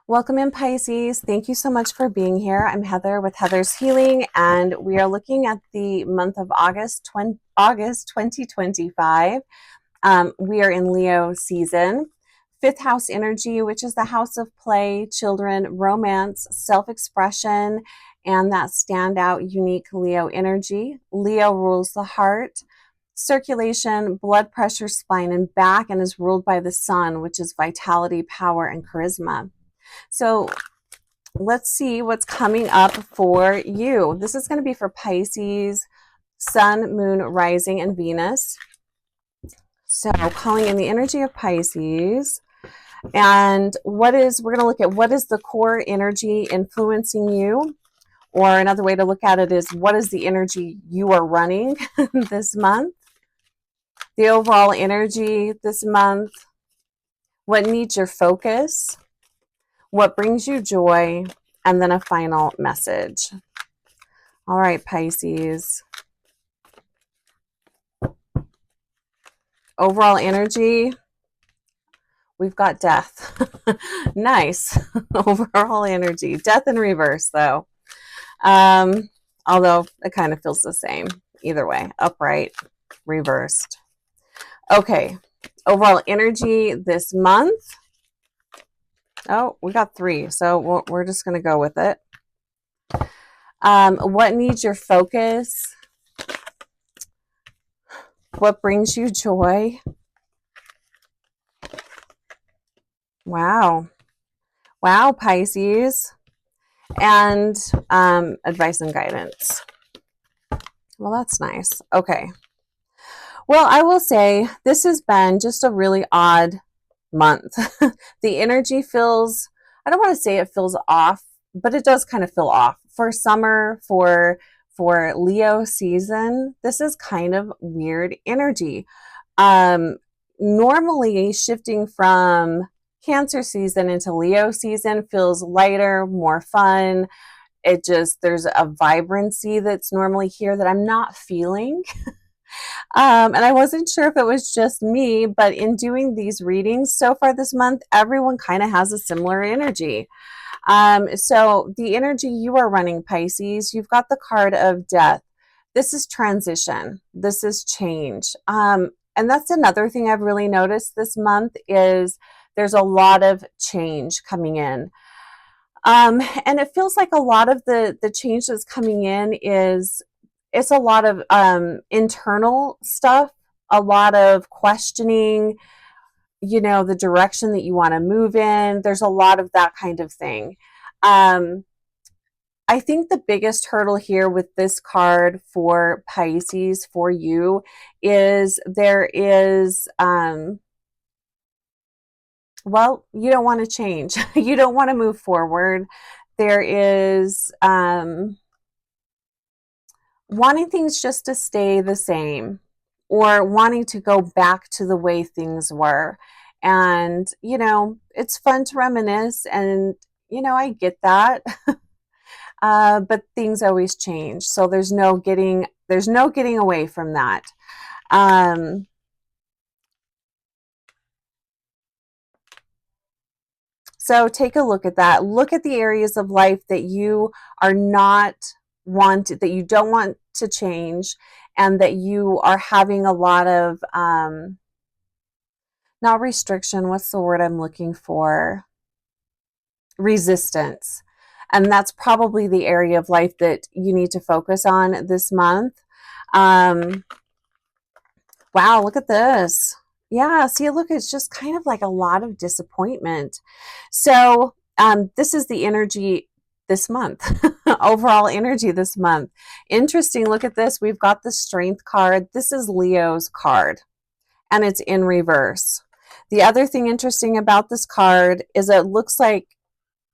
Welcome in, Pisces. Thank you so much for being here. I'm Heather with Heather's Healing, and we are looking at the month of August 2025. We are in Leo season. Fifth house energy, which is the house of play, children, romance, self-expression, and that standout, unique Leo energy. Leo rules the heart, circulation, blood pressure, spine, and back, and is ruled by the sun, which is vitality, power, and charisma. So let's see what's coming up for you. This is going to be for Pisces, Sun, Moon, Rising, and Venus. So calling in the energy of Pisces. And we're going to look at what is the core energy influencing you? Or another way to look at it is what is the energy you are running this month? The overall energy this month. What needs your focus? What brings you joy? And then a final message. All right, Pisces. Overall energy, we've got death. Nice. Overall energy. Death in reverse, though. Although it kind of feels the same. Either way. Upright, reversed. Okay. Overall energy this month. Oh, we got 3, so we're just going to go with it. What needs your focus? What brings you joy? Wow. Wow, Pisces. And advice and guidance. Well, that's nice. Okay. Well, I will say this has been just a really odd month. The energy feels, I don't want to say it feels off, but it does kind of feel off. For summer, for Leo season, this is kind of weird energy. Normally shifting from Cancer season into Leo season feels lighter, more fun. There's a vibrancy that's normally here that I'm not feeling. And I wasn't sure if it was just me, but in doing these readings so far this month, everyone kind of has a similar energy. So the energy you are running, Pisces, you've got the card of death. This is transition. This is change. And that's another thing I've really noticed this month is there's a lot of change coming in. And it feels like a lot of the change that's coming in it's a lot of internal stuff, a lot of questioning, the direction that you want to move in. There's a lot of that kind of thing. I think the biggest hurdle here with this card for Pisces, for you, is there is, well, you don't want to change. You don't want to move forward. There is wanting things just to stay the same, or wanting to go back to the way things were. And, it's fun to reminisce, and, I get that. But things always change. So there's no getting away from that. So take a look at that. Look at the areas of life that you are not wanted, that you don't want to change, and that you are having a lot of, not restriction, what's the word I'm looking for? Resistance. And that's probably the area of life that you need to focus on this month. Wow, look at this. Yeah, see, look, it's just kind of like a lot of disappointment. So this is the energy this month, overall energy this month. Interesting, look at this. We've got the Strength card. This is Leo's card, and it's in reverse. The other thing interesting about this card is it looks like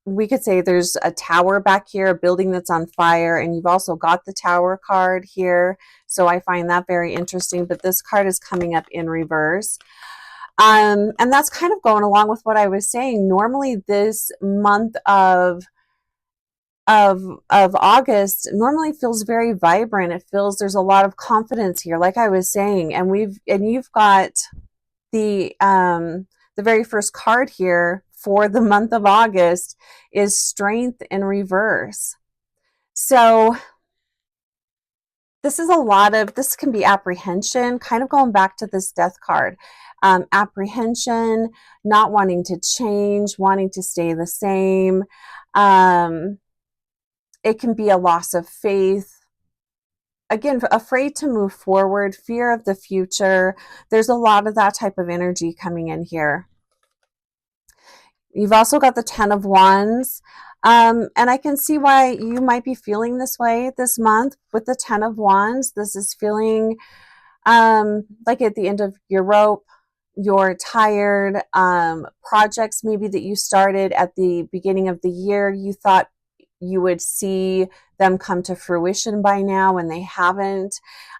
we could say there's a tower back here, a building that's on fire, and you've also got the Tower card here. So I find that very interesting, but this card is coming up in reverse. And that's kind of going along with what I was saying. Normally this month of August normally feels very vibrant. It feels there's a lot of confidence here, like I was saying, and you've got the very first card here, for the month of August is Strength in reverse. So this is this can be apprehension, kind of going back to this Death card. Apprehension, not wanting to change, wanting to stay the same. It can be a loss of faith. Again, afraid to move forward, fear of the future. There's a lot of that type of energy coming in here. You've also got the 10 of Wands. And I can see why you might be feeling this way this month with the 10 of Wands. This is feeling like at the end of your rope, you're tired. Projects maybe that you started at the beginning of the year, you thought you would see them come to fruition by now, and they haven't.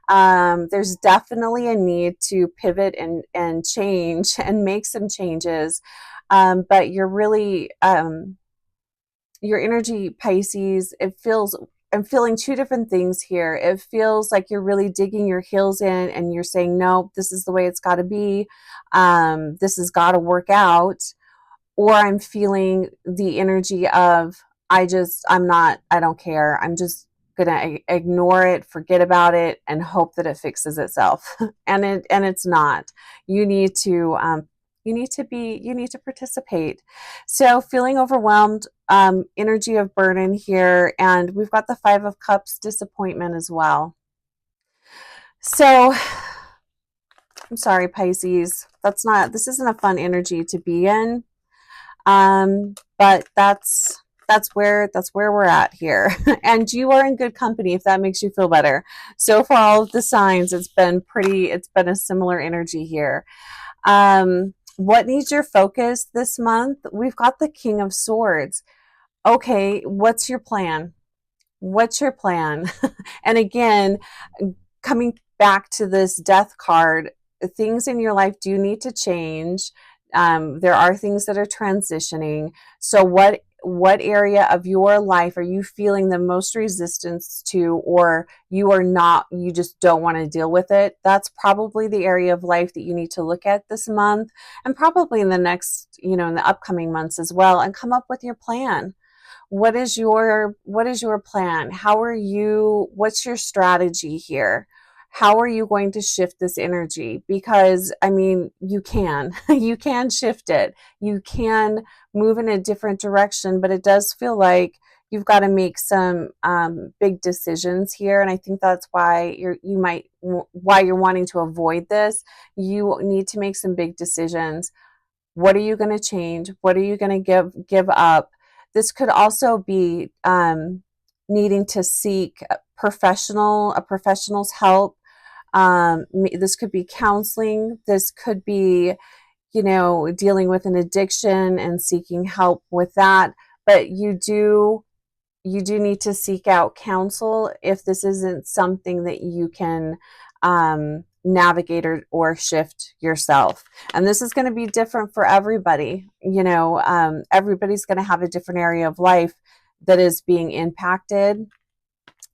There's definitely a need to pivot and change and make some changes. But you're really, your energy, Pisces, I'm feeling two different things here. It feels like you're really digging your heels in and you're saying, no, this is the way it's got to be. This has got to work out. Or I'm feeling the energy of, I don't care. I'm just going to ignore it, forget about it, and hope that it fixes itself. and it's not. You need to, you need to participate. So feeling overwhelmed, energy of burden here. And we've got the 5 of Cups, disappointment as well. So I'm sorry, Pisces. This isn't a fun energy to be in. But that's where we're at here. And you are in good company, if that makes you feel better. So for all of the signs, it's been a similar energy here. What needs your focus this month? We've got the King of Swords. Okay, what's your plan? What's your plan? And again, coming back to this Death card, things in your life do need to change. There are things that are transitioning. So what area of your life are you feeling the most resistance to, or you just don't want to deal with it? That's probably the area of life that you need to look at this month, and probably in the next, in the upcoming months as well, and come up with your plan. What is your plan? What's your strategy here? How are you going to shift this energy? Because you can you can shift it. You can move in a different direction, but it does feel like you've got to make some big decisions here. And I think that's why you're wanting to avoid this. You need to make some big decisions. What are you going to change? What are you going to give up? This could also be needing to seek a professional's help. This could be counseling. This could be, dealing with an addiction and seeking help with that. But you do need to seek out counsel if this isn't something that you can navigate or shift yourself. And this is going to be different for everybody. Everybody's going to have a different area of life that is being impacted.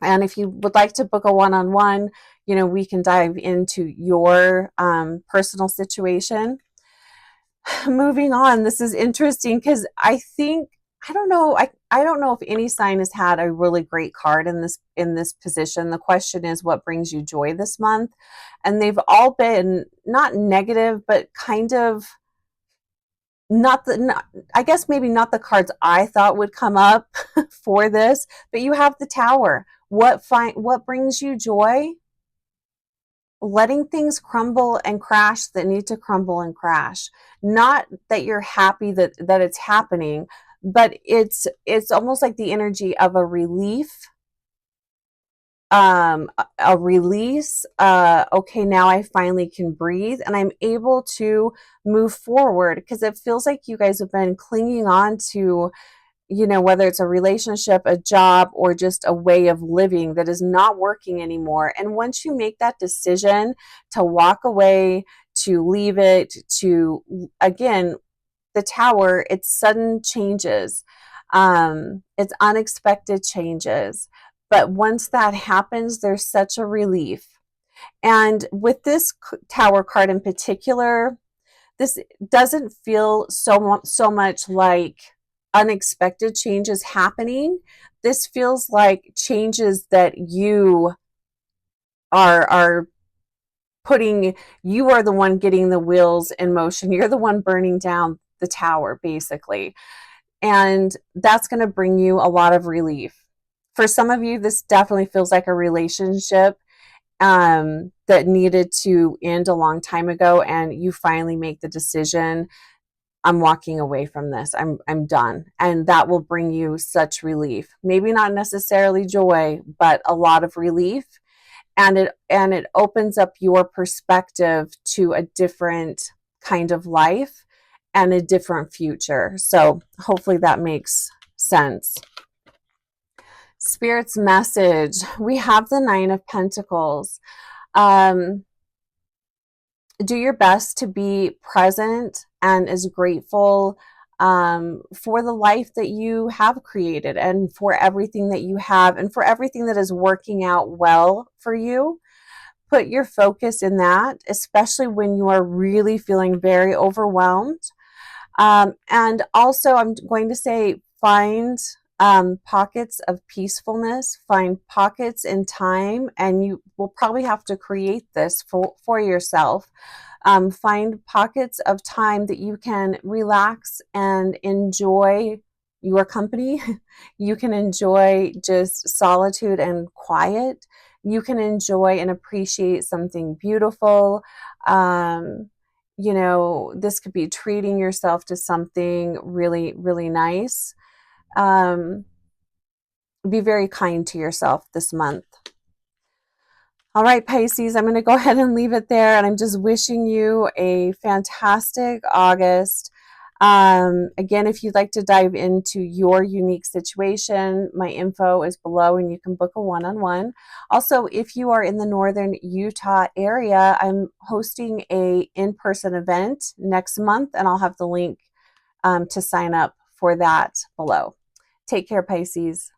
And if you would like to book a one-on-one, we can dive into your personal situation. Moving on, this is interesting because I don't know if any sign has had a really great card in this position. The question is, what brings you joy this month? And they've all been not negative, but kind of I guess maybe not the cards I thought would come up for this, but you have the Tower. What brings you joy? Letting things crumble and crash that need to crumble and crash. Not that you're happy that it's happening, but it's almost like the energy of a relief, a release. Okay, now I finally can breathe and I'm able to move forward, because it feels like you guys have been clinging on to, whether it's a relationship, a job, or just a way of living that is not working anymore. And once you make that decision to walk away, to leave it, again, the Tower, it's sudden changes. It's unexpected changes. But once that happens, there's such a relief. And with this Tower card in particular, This doesn't feel so much like unexpected changes happening. This feels like changes that you are putting, you are the one getting the wheels in motion. You're the one burning down the tower, basically. And that's going to bring you a lot of relief. For some of you, this definitely feels like a relationship that needed to end a long time ago, and you finally make the decision, I'm walking away from this. I'm done. And that will bring you such relief. Maybe not necessarily joy, but a lot of relief. And it opens up your perspective to a different kind of life and a different future. So hopefully that makes sense. Spirit's message. We have the Nine of Pentacles. Do your best to be present and as grateful for the life that you have created, and for everything that you have, and for everything that is working out well for you. Put your focus in that, especially when you are really feeling very overwhelmed. And also, I'm going to say, find pockets of peacefulness, find pockets in time, and you will probably have to create this for yourself. Find pockets of time that you can relax and enjoy your company. You can enjoy just solitude and quiet. You can enjoy and appreciate something beautiful. This could be treating yourself to something really, really nice. Be very kind to yourself this month. All right, Pisces, I'm going to go ahead and leave it there. And I'm just wishing you a fantastic August. Again, if you'd like to dive into your unique situation, my info is below and you can book a one-on-one. Also, if you are in the northern Utah area, I'm hosting a in-person event next month, and I'll have the link to sign up for that below. Take care, Pisces.